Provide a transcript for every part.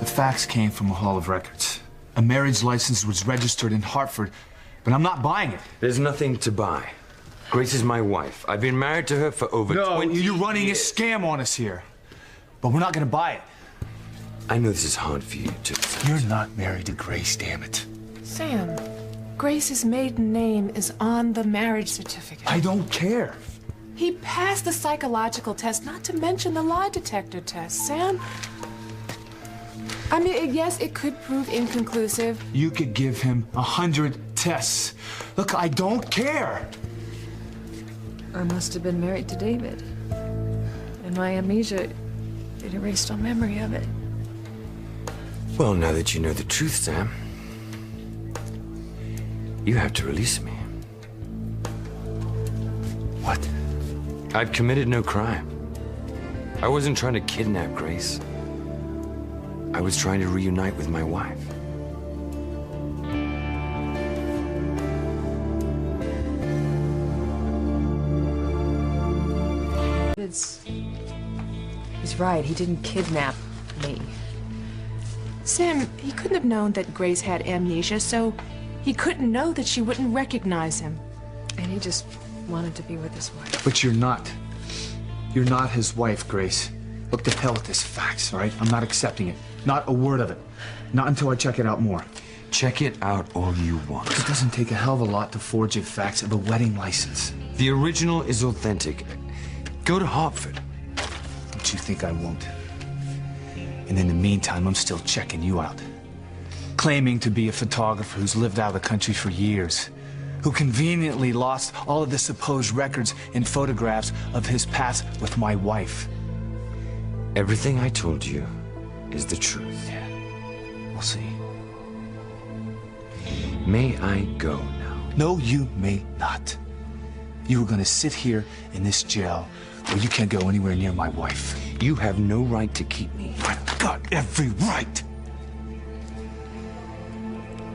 The fax came from a hall of records. A marriage license was registered in Hartford, but I'm not buying it. There's nothing to buy. Grace is my wife. I've been married to her for over 20 years. You're running a scam on us here. But we're not gonna buy it. I know this is hard for you to accept. You're not married to Grace, damn it. Sam, Grace's maiden name is on the marriage certificate. I don't care. He passed the psychological test, not to mention the lie detector test, Sam. I mean, yes, it could prove inconclusive. You could give him 100 tests. Look, I don't care. I must have been married to David. And my amnesia, it erased all memory of it. Well, now that you know the truth, Sam, you have to release me. What? I've committed no crime. I wasn't trying to kidnap Grace. I was trying to reunite with my wife. He's right. He didn't kidnap me. Sam, he couldn't have known that Grace had amnesia, so he couldn't know that she wouldn't recognize him. And he just wanted to be with his wife. But you're not. You're not his wife, Grace. Look, to hell with this fax, all right? I'm not accepting it. Not a word of it. Not until I check it out more. Check it out all you want. It doesn't take a hell of a lot to forge a fax of a wedding license. The original is authentic. Go to Hartford. Don't you think I won't? And in the meantime, I'm still checking you out. Claiming to be a photographer who's lived out of the country for years, who conveniently lost all of the supposed records and photographs of his past with my wife. Everything I told you is the truth. Yeah, we'll see. May I go now? No, you may not. You are gonna sit here in this jail where you can't go anywhere near my wife. You have no right to keep me. I've got every right.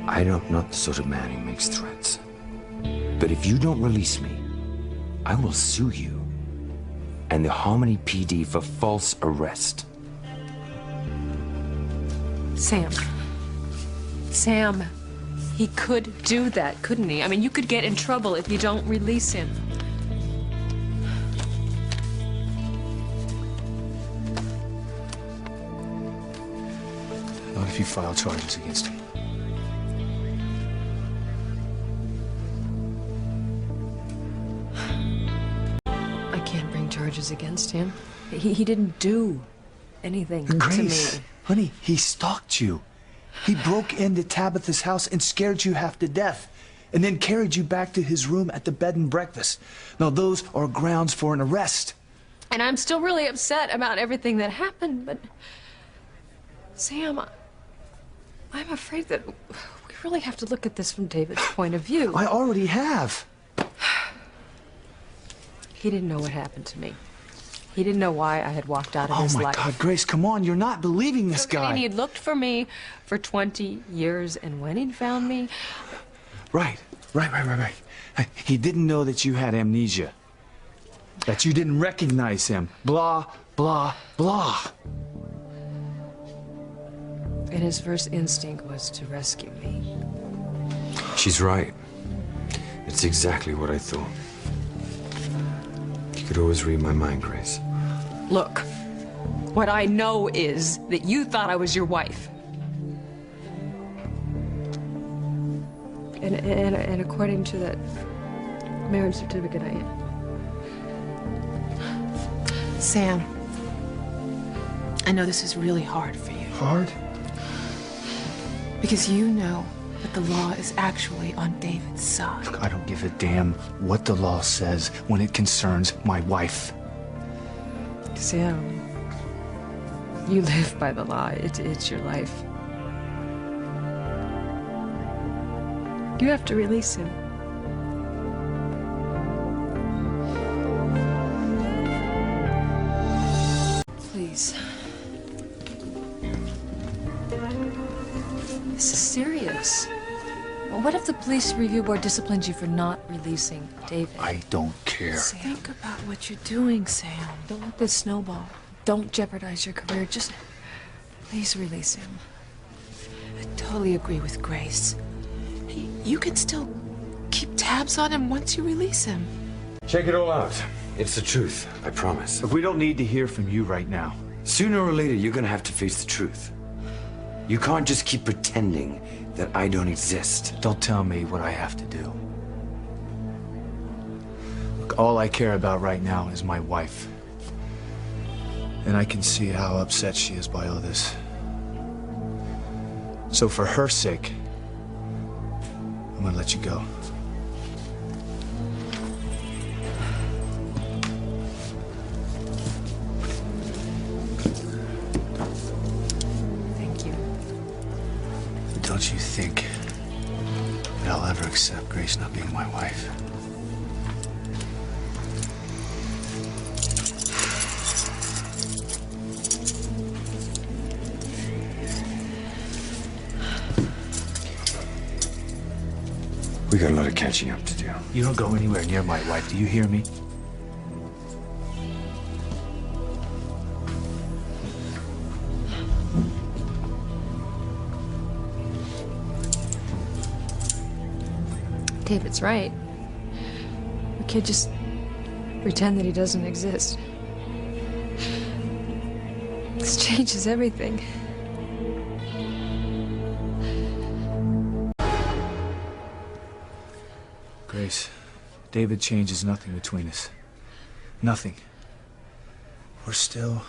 I'm not the sort of man who makes threats. But if you don't release me, I will sue you and the Harmony PD for false arrest. Sam. Sam. He could do that, couldn't he? I mean, you could get in trouble if you don't release him. Not if you file charges against him. I can't bring charges against him. He didn't do anything to Grace, me. honey, he stalked you. He broke into Tabitha's house and scared you half to death, and then carried you back to his room at the bed and breakfast. Now, those are grounds for an arrest. And I'm still really upset about everything that happened, but... Sam, I'm afraid that we really have to look at this from David's point of view. I already have. He didn't know what happened to me. He didn't know why I had walked out of his life. Oh, my God, Grace, come on. You're not believing this guy. And he'd looked for me for 20 years, and when he'd found me... Right. He didn't know that you had amnesia. That you didn't recognize him. Blah, blah, blah. And his first instinct was to rescue me. She's right. It's exactly what I thought. You could always read my mind, Grace. Look, what I know is that you thought I was your wife. And according to that marriage certificate, I am. Sam, I know this is really hard for you. Hard? Because you know that the law is actually on David's side. Look, I don't give a damn what the law says when it concerns my wife. Sam, you live by the law. It's your life. You have to release him. Please. This is serious. What if the police review board disciplines you for not releasing David? I don't care. Think about what you're doing, Sam. Don't let this snowball. Don't jeopardize your career. Just Please release him. I totally agree with Grace. You can still keep tabs on him once you release him. Check it all out. It's the truth, I promise. Look, we don't need to hear from you right now. Sooner or later, you're gonna have to face the truth. You can't just keep pretending that I don't exist. Don't tell me what I have to do. Look, all I care about right now is my wife. And I can see how upset she is by all this. So for her sake, I'm gonna let you go. Thank you. Don't you think that I'll ever accept Grace not being my wife? We got a lot of catching up to do. You don't go anywhere near my wife, do you hear me? David's right. We can't just pretend that he doesn't exist. This changes everything. Grace, David changes nothing between us. Nothing. We're still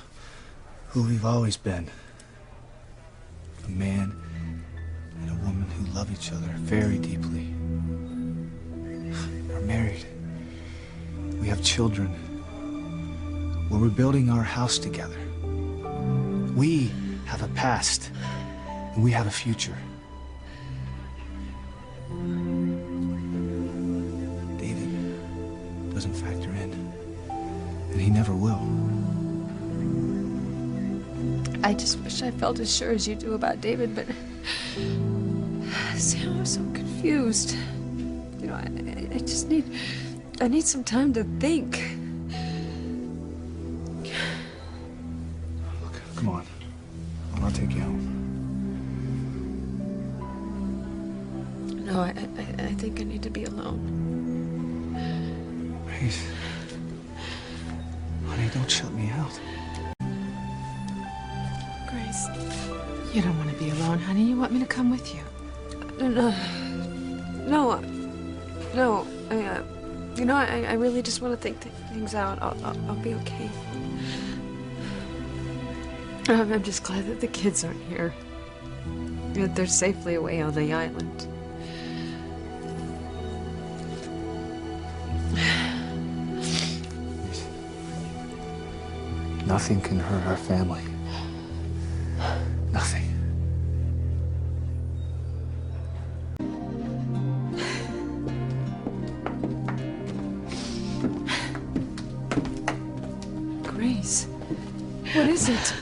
who we've always been. A man and a woman who love each other very deeply. We're married. We have children. We're rebuilding our house together. We have a past, and we have a future. David doesn't factor in, and he never will. I just wish I felt as sure as you do about David, but Sam, I'm so confused. You know, I need some time to think. Look, come on. I'll take you home. No, I think I need to be alone. Grace. Honey, don't shut me out. Grace, you don't want to be alone, honey. You want me to come with you? No. I really just want to think things out. I'll be okay. I'm just glad that the kids aren't here. That they're safely away on the island. Nothing can hurt our family. Nothing. Grace, what is it?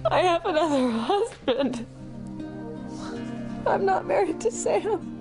I have another husband. I'm not married to Sam.